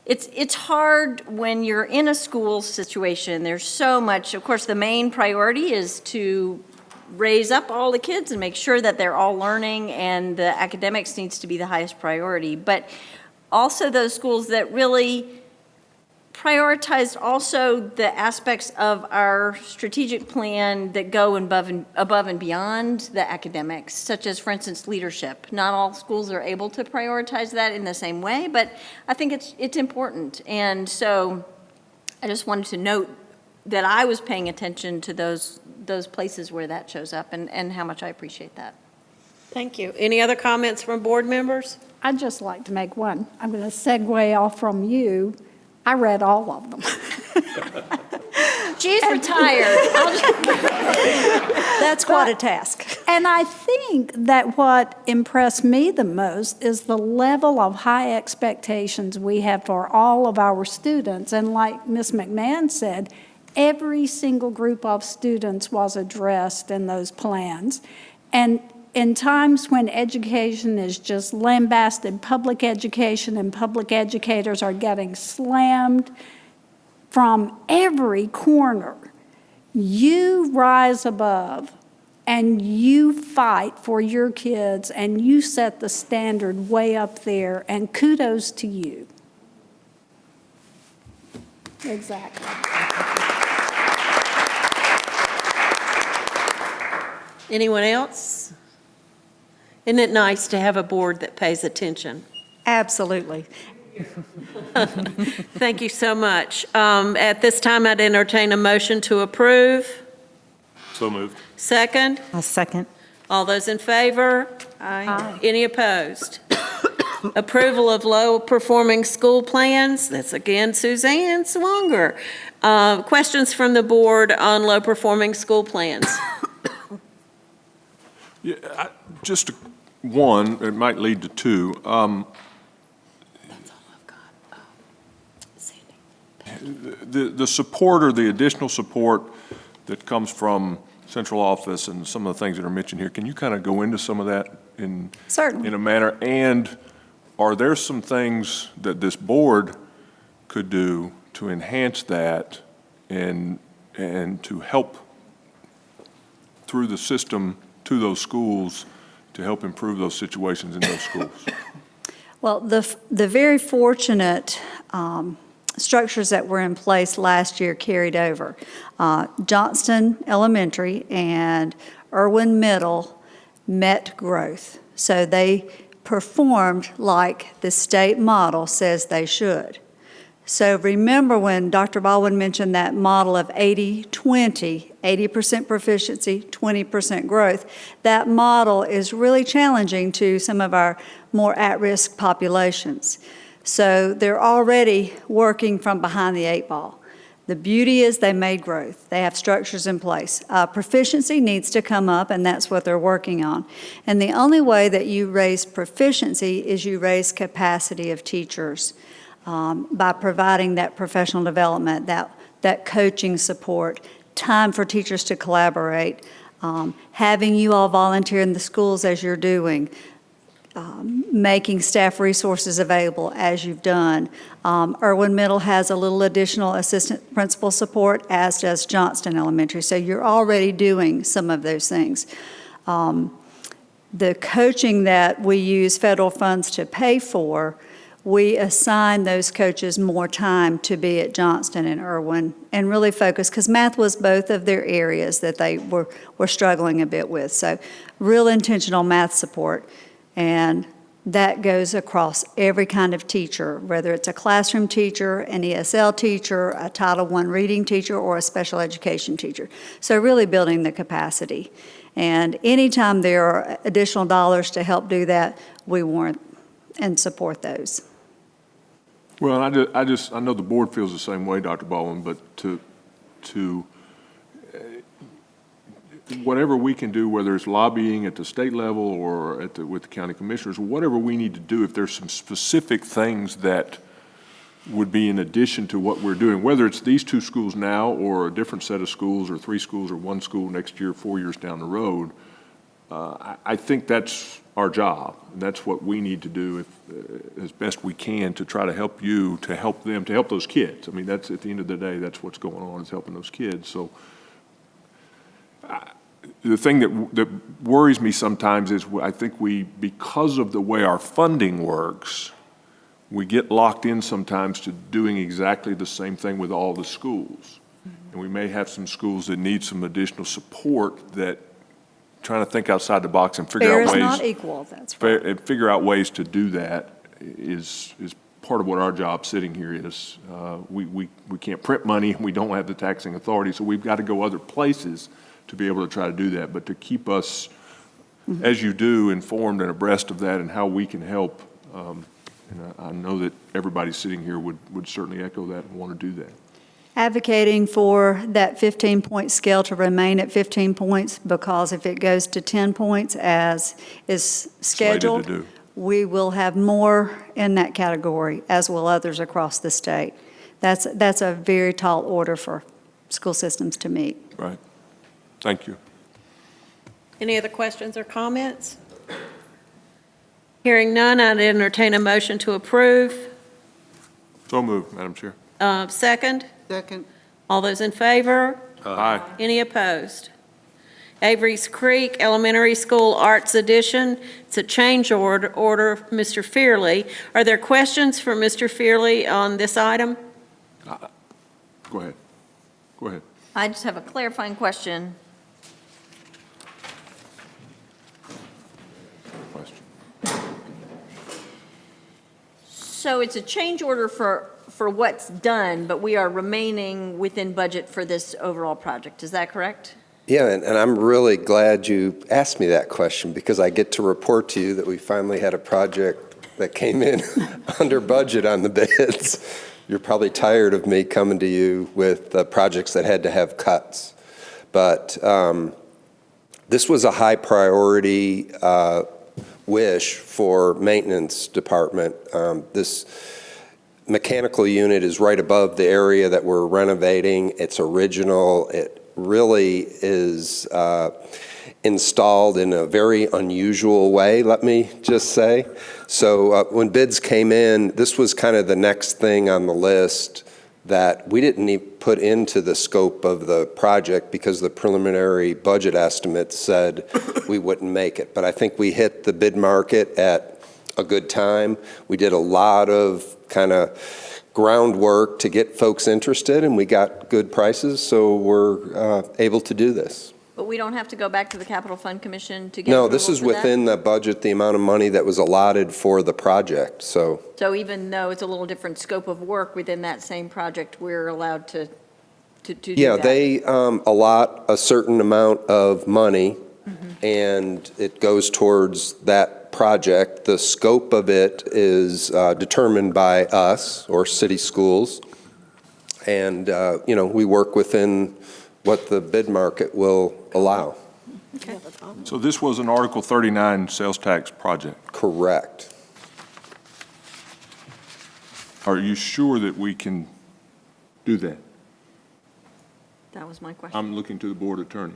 it's hard when you're in a school situation. There's so much, of course, the main priority is to raise up all the kids and make sure that they're all learning, and the academics needs to be the highest priority. But also those schools that really prioritized also the aspects of our strategic plan that go above and beyond the academics, such as, for instance, leadership. Not all schools are able to prioritize that in the same way, but I think it's important. And so I just wanted to note that I was paying attention to those places where that shows up, and how much I appreciate that. Thank you. Any other comments from board members? I'd just like to make one. I'm going to segue off from you. I read all of them. She's retired. That's quite a task. And I think that what impressed me the most is the level of high expectations we have for all of our students. And like Ms. McMahon said, every single group of students was addressed in those plans. And in times when education is just lambasted, public education and public educators are getting slammed from every corner, you rise above and you fight for your kids and you set the standard way up there, and kudos to you. Exactly. Anyone else? Isn't it nice to have a board that pays attention? Absolutely. Thank you so much. At this time, I'd entertain a motion to approve. So moved. Second? A second. All those in favor? Aye. Any opposed? Approval of low-performing school plans. That's again Suzanne Swanger. Questions from the board on low-performing school plans? Yeah, just one, it might lead to two. That's all I've got. Sandy. The support or the additional support that comes from central office and some of the things that are mentioned here, can you kind of go into some of that in a manner? And are there some things that this board could do to enhance that and to help through the system to those schools to help improve those situations in those schools? Well, the very fortunate structures that were in place last year carried over. Johnston Elementary and Irwin Middle met growth. So they performed like the state model says they should. So remember when Dr. Baldwin mentioned that model of 80-20, 80% proficiency, 20% growth, that model is really challenging to some of our more at-risk populations. So they're already working from behind the eight ball. The beauty is they made growth. They have structures in place. Proficiency needs to come up, and that's what they're working on. And the only way that you raise proficiency is you raise capacity of teachers by providing that professional development, that coaching support, time for teachers to collaborate, having you all volunteer in the schools as you're doing, making staff resources available as you've done. Irwin Middle has a little additional assistant principal support, as does Johnston Elementary. So you're already doing some of those things. The coaching that we use federal funds to pay for, we assign those coaches more time to be at Johnston and Irwin and really focus, because math was both of their areas that they were struggling a bit with. So real intentional math support. And that goes across every kind of teacher, whether it's a classroom teacher, an ESL teacher, a Title I reading teacher, or a special education teacher. So really building the capacity. And anytime there are additional dollars to help do that, we warrant and support those. Well, I know the board feels the same way, Dr. Baldwin, but to whatever we can do, whether it's lobbying at the state level or with the county commissioners, whatever we need to do, if there's some specific things that would be in addition to what we're doing, whether it's these two schools now or a different set of schools or 3 schools or 1 school next year, 4 years down the road, I think that's our job. And that's what we need to do as best we can to try to help you, to help them, to help those kids. I mean, that's at the end of the day, that's what's going on, is helping those kids. So the thing that worries me sometimes is I think because of the way our funding works, we get locked in sometimes to doing exactly the same thing with all the schools. Mm-hmm. And we may have some schools that need some additional support, that trying to think outside the box and figure out ways. Fair is not equal, that's right. And figure out ways to do that is part of what our job sitting here is. We can't print money, we don't have the taxing authority, so we've got to go other places to be able to try to do that. But to keep us, mm-hmm. as you do, informed and abreast of that and how we can help, and I know that everybody sitting here would certainly echo that and want to do that. Advocating for that 15-point scale to remain at 15 points, because if it goes to 10 points as is scheduled, we will have more in that category, as will others across the state. That's a very tall order for school systems to meet. Right. Thank you. Any other questions or comments? Hearing none, I'd entertain a motion to approve. So moved, Madam Chair. Second? Second. All those in favor? Aye. Any opposed? Avery's Creek Elementary School Arts Edition. It's a change order, Mr. Fearley. Are there questions for Mr. Fearley on this item? Go ahead. Go ahead. I just have a clarifying question. So it's a change order for what's done, but we are remaining within budget for this overall project. Is that correct? Yeah, and I'm really glad you asked me that question because I get to report to you that we finally had a project that came in under budget on the bids. You're probably tired of me coming to you with projects that had to have cuts. But this was a high priority wish for maintenance department. This mechanical unit is right above the area that we're renovating. It's original. It really is installed in a very unusual way, let me just say. So when bids came in, this was kind of the next thing on the list that we didn't even put into the scope of the project because the preliminary budget estimates said we wouldn't make it. But I think we hit the bid market at a good time. We did a lot of kind of groundwork to get folks interested, and we got good prices, so we're able to do this. But we don't have to go back to the Capital Fund Commission to get No, approval this is for that? within the budget, the amount of money that was allotted for the project, so. So even though it's a little different scope of work within that same project, we're allowed to do that? Yeah, they allot a certain amount of money, and it goes towards that project. The scope of it is determined by us or city schools, and we work within what the bid market will allow. Okay. So this was an Article 39 sales tax project. Correct. Are you sure that we can do that? That was my question. I'm looking to the board attorney.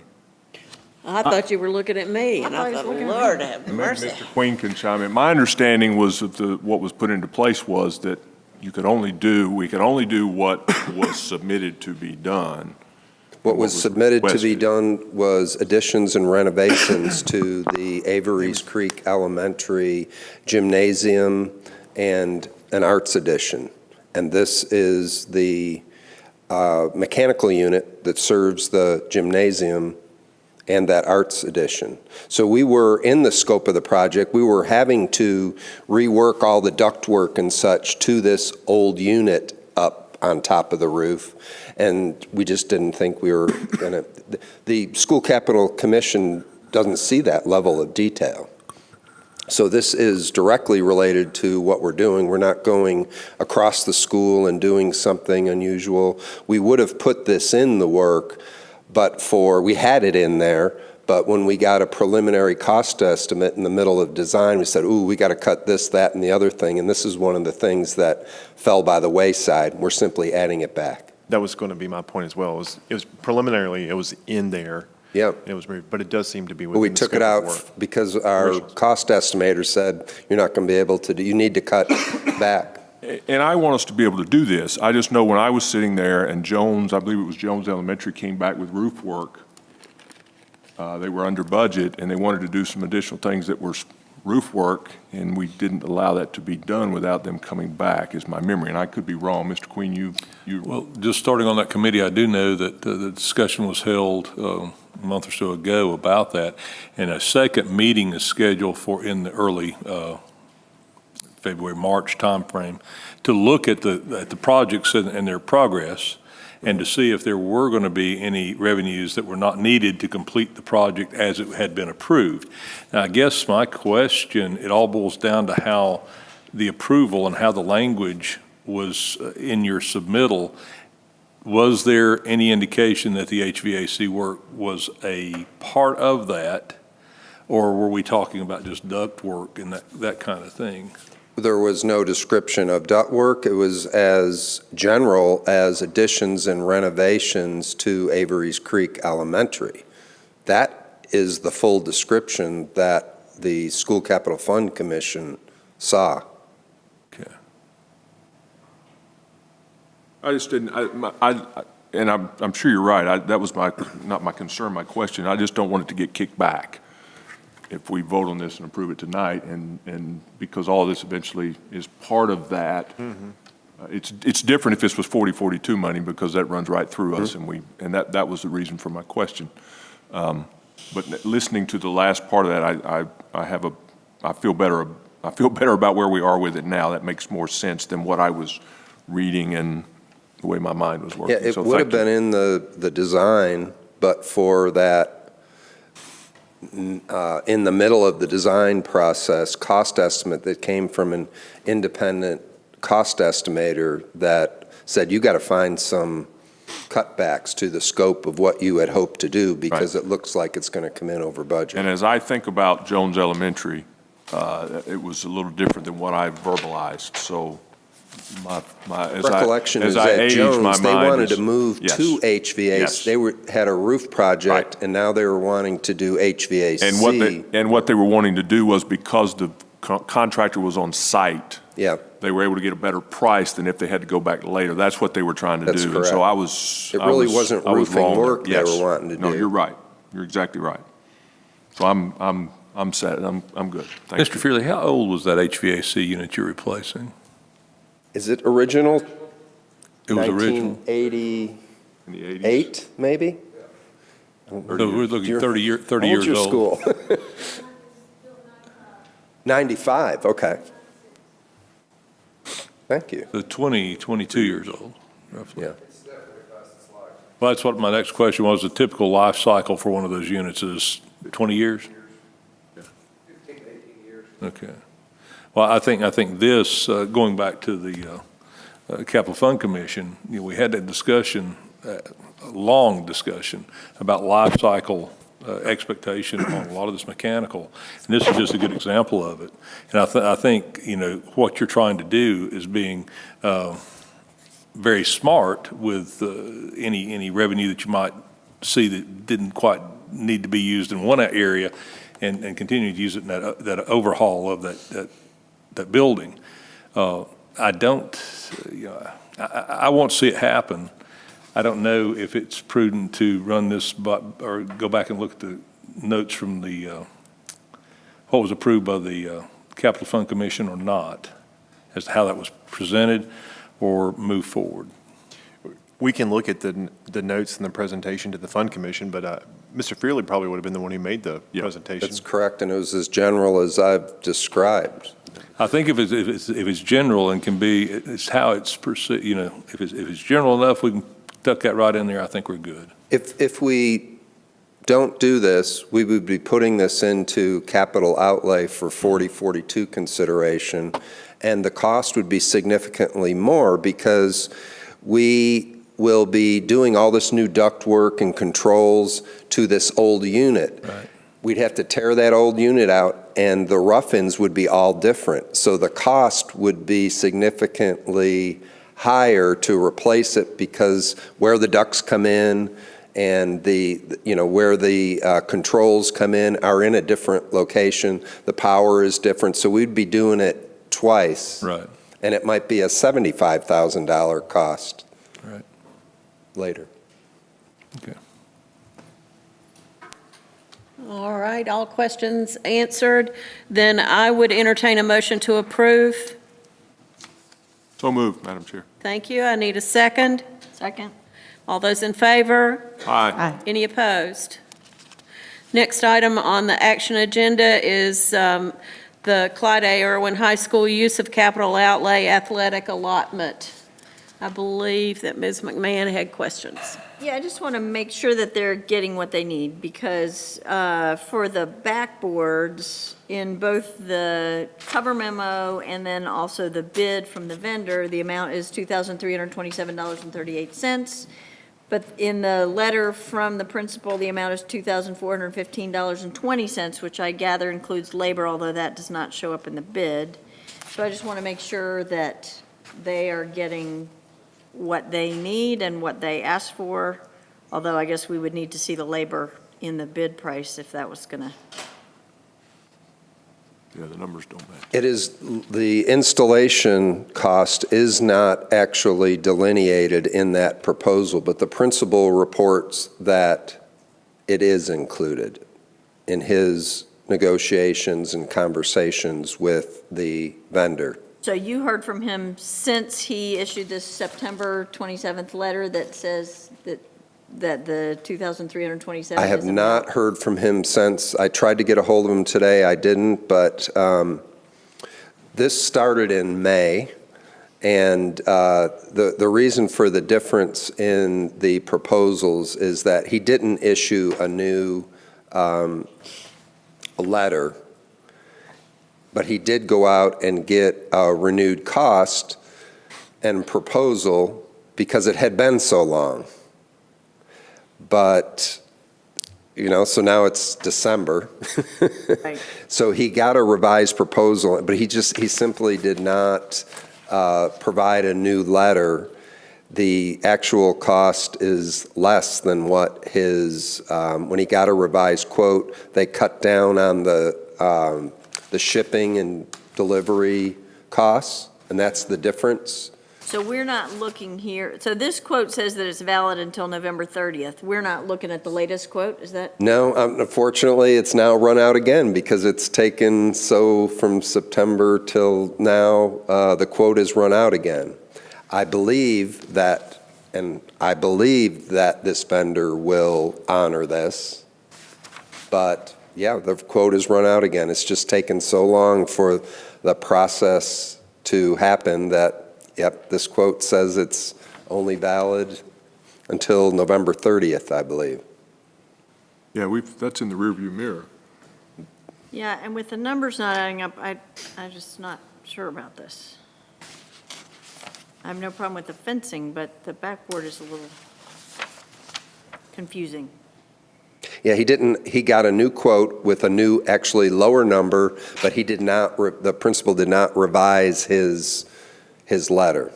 I thought you were looking at me, and I thought, Lord have mercy. Mr. Queen can chime in. My understanding was that what was put into place was that we could only do what was submitted to be done. What was submitted to be done was additions and renovations to the Avery's Creek Elementary Gymnasium and an arts addition. And this is the mechanical unit that serves the gymnasium and that arts addition. So we were in the scope of the project. We were having to rework all the ductwork and such to this old unit up on top of the roof. And we just didn't think we were gonna, the School Capital Commission doesn't see that level of detail. So this is directly related to what we're doing. We're not going across the school and doing something unusual. We would have put this in the work, we had it in there, but when we got a preliminary cost estimate in the middle of design, we said, ooh, we got to cut this, that, and the other thing, and this is one of the things that fell by the wayside. We're simply adding it back. That was going to be my point as well. It was preliminarily, it was in there. Yep. It was, but it does seem to be But within we the took scope it of out work. because our cost estimator said, you're not going to be able to do, you need to cut back. And I want us to be able to do this. I just know when I was sitting there and Jones, I believe it was Jones Elementary, came back with roof work. They were under budget and they wanted to do some additional things that were roof work, and we didn't allow that to be done without them coming back, is my memory. And I could be wrong. Mr. Queen, you. Well, just starting on that committee, I do know that the discussion was held a month or so ago about that, and a second meeting is scheduled for in the early February, March timeframe to look at the projects and their progress, and to see if there were going to be any revenues that were not needed to complete the project as it had been approved. Now, I guess my question, it all boils down to how the approval and how the language was in your submittal. Was there any indication that the HVAC work was a part of that, or were we talking about just duct work and that kind of thing? There was no description of ductwork. It was as general as additions and renovations to Avery's Creek Elementary. That is the full description that the School Capital Fund Commission saw. Okay. I just didn't, and I'm sure you're right. That was not my concern, my question. I just don't want it to get kicked back if we vote on this and approve it tonight, and because all this eventually is part of that. It's different if this was 4042 money, because that runs right through us, and that was the reason for my question. But listening to the last part of that, I feel better about where we are with it now. That makes more sense than what I was reading and the way my mind was working. Yeah, it would have been in the design, but for that, in the middle of the design process, cost estimate that came from an independent cost estimator that said, you got to find some cutbacks to the scope of what you had hoped to do, because it looks like it's going to come in over budget. And as I think about Jones Elementary, it was a little different than what I verbalized. So as recollection I is that age, Jones, they wanted to move yes. to HVAC. Yes. They had a roof project, and now they were wanting to do HVAC. And what they were wanting to do was, because the contractor was on site, they were able to get a better price than if they had to go back later. That's what they were trying to do. Correct. And so it really wasn't roofing work yes. they were wanting to do. No, you're right. You're exactly right. So I'm set. I'm good. Thank Mr. Fearley, how old was that HVAC unit you're replacing? Is it original? It was original. 1988, maybe? So we're looking 30 years How old's your old. school? 95, okay. Thank you. So 22 years old, roughly. Yeah. Well, that's what my next question was. The typical life cycle for one of those units is 20 years? 15 to 18 years. Okay. Well, I think this, going back to the Capital Fund Commission, we had that discussion, a long discussion about life cycle expectation on a lot of this mechanical, and this is just a good example of it. And I think what you're trying to do is being very smart with any revenue that you might see that didn't quite need to be used in one area, and continue to use it in that overhaul of that building. I don't, I won't see it happen. I don't know if it's prudent to run this, or go back and look at the notes from what was approved by the Capital Fund Commission or not, as to how that was presented, or move forward. We can look at the notes and the presentation to the Fund Commission, but Mr. Fearley probably would have been the one who made the presentation. That's correct, and it was as general as I've described. I think if it's general and can be, it's how it's perceived, if it's general enough, we can tuck that right in there. I think we're good. If we don't do this, we would be putting this into capital outlay for 4042 consideration, and the cost would be significantly more, because we will be doing all this new ductwork and controls to this old unit. Right. We'd have to tear that old unit out, and the rough-ins would be all different. So the cost would be significantly higher to replace it, because where the ducts come in and where the controls come in are in a different location. The power is different, so we'd be doing it twice. Right. And it might be a $75,000 cost. Right. Later. Okay. All right, all questions answered. Then I would entertain a motion to approve. So moved, Madam Chair. Thank you. I need a second. Second. All those in favor? Aye. Any opposed? Next item on the action agenda is the Clyde A. Irwin High School use of capital outlay athletic allotment. I believe that Ms. McMahon had questions. Yeah, I just want to make sure that they're getting what they need, because for the backboards, in both the cover memo and then also the bid from the vendor, the amount is $2,327.38. But in the letter from the principal, the amount is $2,415.20, which I gather includes labor, although that does not show up in the bid. So I just want to make sure that they are getting what they need and what they asked for, although I guess we would need to see the labor in the bid price if that was going to. Yeah, the numbers don't match. It is, the installation cost is not actually delineated in that proposal, but the principal reports that it is included in his negotiations and conversations with the vendor. So you heard from him since he issued this September 27th letter that says that the 2,327 I have is not heard from him since. I tried to get a hold of him today. I didn't, but this started in May, and the reason for the difference in the proposals is that he didn't issue a new letter, but he did go out and get a renewed cost and proposal because it had been so long. But, you know, so now it's December. Right. So he got a revised proposal, but he simply did not provide a new letter. The actual cost is less than what his, when he got a revised quote, they cut down on the shipping and delivery costs, and that's the difference. So we're not looking here, so this quote says that it's valid until November 30th. We're not looking at the latest quote, is that? No, unfortunately, it's now run out again because it's taken so from September till now, the quote is run out again. I believe that this vendor will honor this, but yeah, the quote is run out again. It's just taken so long for the process to happen that, yep, this quote says it's only valid until November 30th, I believe. Yeah, that's in the rearview mirror. Yeah, and with the numbers not adding up, I'm just not sure about this. I have no problem with the fencing, but the backboard is a little confusing. Yeah, he got a new quote with a new, actually lower number, but he did not, the principal did not revise his letter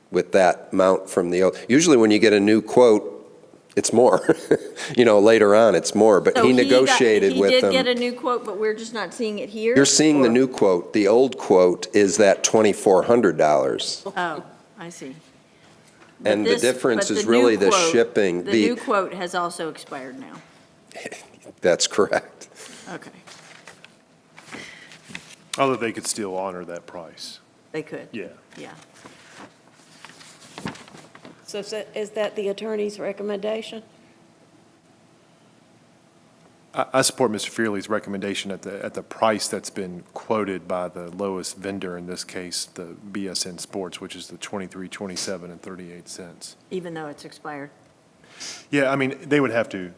with that amount from the old. Usually when you get a new quote, it's more, you know, later on it's more, but So he negotiated with them. He did get a new quote, but we're just not seeing it here? You're seeing the new quote. The old quote is that $2,400. Oh, I see. And the difference is really the shipping. The new quote has also expired now. That's correct. Okay, Although they could still honor that price. they could. Yeah. Yeah. So is that the attorney's recommendation? I support Mr. Fearley's recommendation at the price that's been quoted by the lowest vendor, in this case, the BSN Sports, which is the $23.27 Even though it's expired. Yeah, I mean, they would have to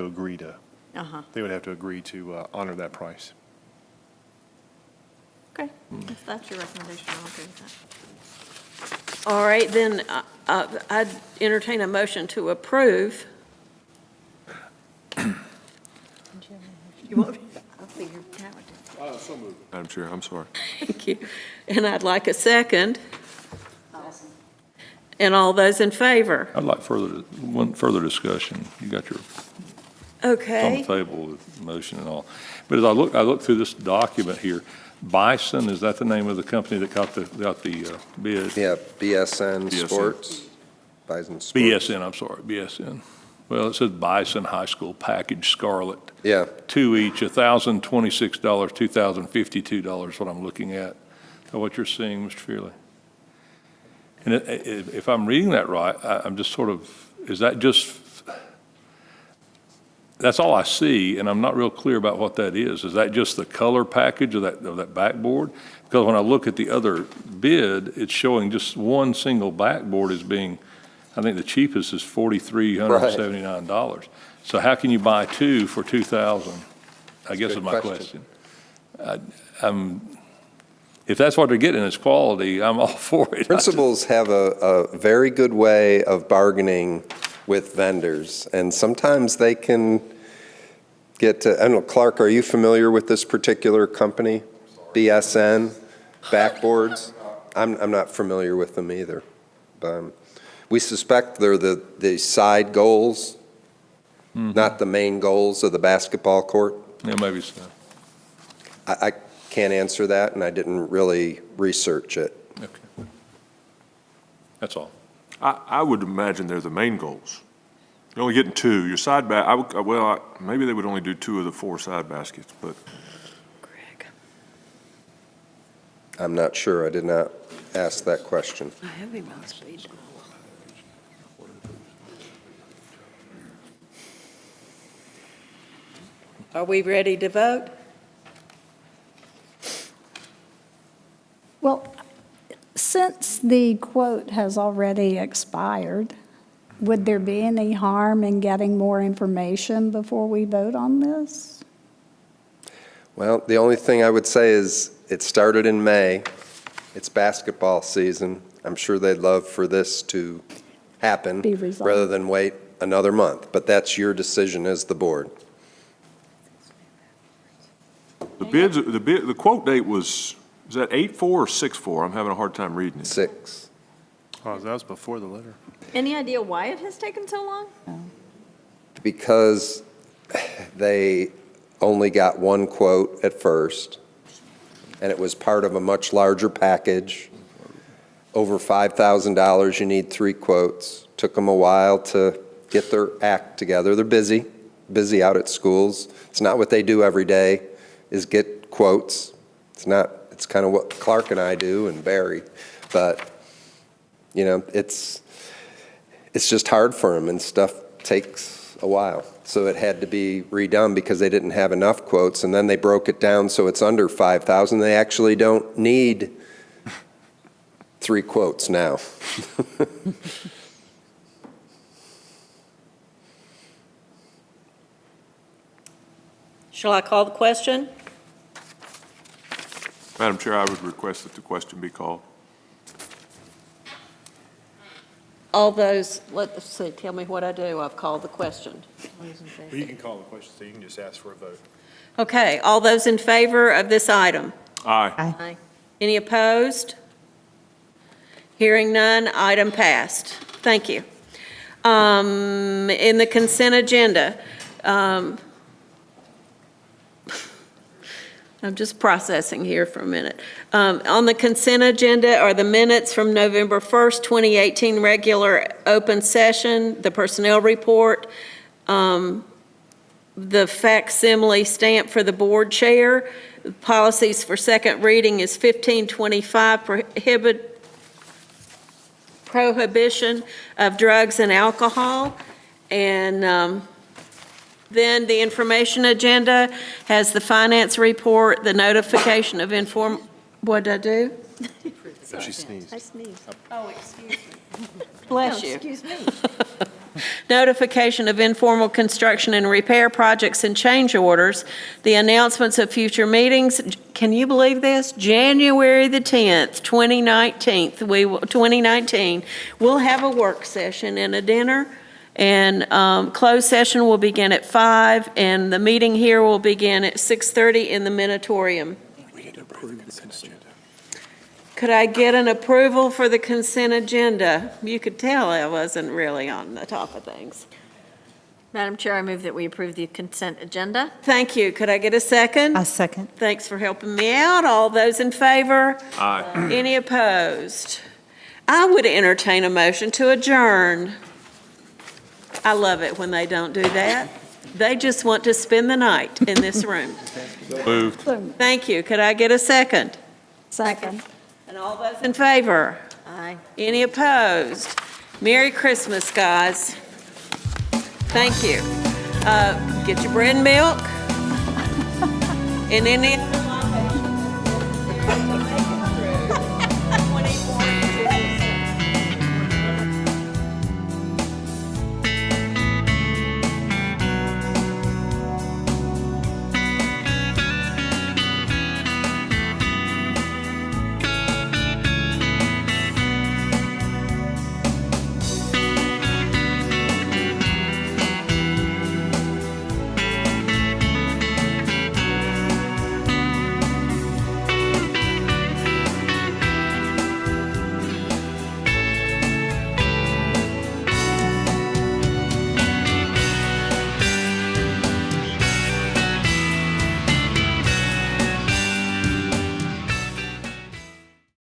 agree to, Uh-huh. they would have to agree to honor that price. Okay, if that's your recommendation, I'm okay with that. All right, then I'd entertain a motion to approve. You want me? I'll figure it out. So moved. Madam Chair, I'm sorry. Thank you. And I'd like a second. And all those in favor? I'd like one further discussion. You got your, it's on Okay. the table with motion and all. But as I look through this document here, Bison, is that the name of the company that got the bid? Yeah, BSN Sports. Bison Sports. BSN, I'm sorry, BSN. Well, it says Bison High School Package Scarlet. Yeah. Two each, $1,026, $2,052, what I'm looking at. Is that what you're seeing, Mr. Fearley? And if I'm reading that right, I'm just sort of, is that just, that's all I see, and I'm not real clear about what that is. Is that just the color package of that backboard? Because when I look at the other bid, it's showing just one single backboard as being, I think the cheapest is $4,379. So how can you buy two for $2,000? I guess is my question. If that's what they're getting is quality, I'm all for it. Principals have a very good way of bargaining with vendors, and sometimes they can get to, I don't know, Clark, are you familiar with this particular company, BSN? backboards. I'm not familiar with them either. We suspect they're the side goals, not the main goals of the basketball court. Yeah, maybe so. I can't answer that, and I didn't really research it. Okay. That's all. I would imagine they're the main goals. You're only getting two. Your side maybe they would only do 2 of the 4 side baskets, but. I'm not sure. I did not ask that question. Are we ready to vote? Well, since the quote has already expired, would there be any harm in getting more information before we vote on this? Well, the only thing I would say is it started in May. It's basketball season. I'm sure they'd love for this to happen Be resolved. rather than wait another month, but that's your decision as the board. The quote date was that 8/4 or 6/4? I'm having a hard time reading it. 6. Oh, that was before the letter. Any idea why it has taken so long? Because they only got one quote at first, and it was part of a much larger package. Over $5,000, you need 3 quotes. Took them a while to get their act together. They're busy out at schools. It's not what they do every day, is get quotes. It's kind of what Clark and I do and Barry, but, it's just hard for them, and stuff takes a while. So it had to be redone because they didn't have enough quotes, and then they broke it down so it's under 5,000. They actually don't need 3 quotes now. Shall I call the question? Madam Chair, I would request that the question be called. All those, let's see, tell me what I do. I've called the question. Well, you can call the question, so you can just ask for a vote. Okay, all those in favor of this item? Aye. Aye. Any opposed? Hearing none, item passed. Thank you. In the consent agenda, I'm just processing here for a minute. On the consent agenda are the minutes from November 1st, 2018 regular open session, the personnel report, the facsimile stamp for the board chair. Policies for second reading is 1525, prohibition of drugs and alcohol. And then the information agenda has the finance report, the notification of what did I do? She sneezed. I sneezed. Oh, excuse me. Bless you. Excuse me. Notification of informal construction and repair projects and change orders, the announcements of future meetings. Can you believe this? January the 10th, 2019, we'll have a work session and a dinner, and closed session will begin at 5, and the meeting here will begin at 6:30 in the Minitorium. We need to approve the consent agenda. Could I get an approval for the consent agenda? You could tell I wasn't really on the top of things. Madam Chair, I move that we approve the consent agenda. Thank you. Could I get a second? A second. Thanks for helping me out. All those in favor? Aye. Any opposed? I would entertain a motion to adjourn. I love it when they don't do that. They just want to spend the night in this room. Moved. Thank you. Could I get a second? Second. And all those in favor? Aye. Any opposed? Merry Christmas, guys. Thank you. Get your bread and milk. And any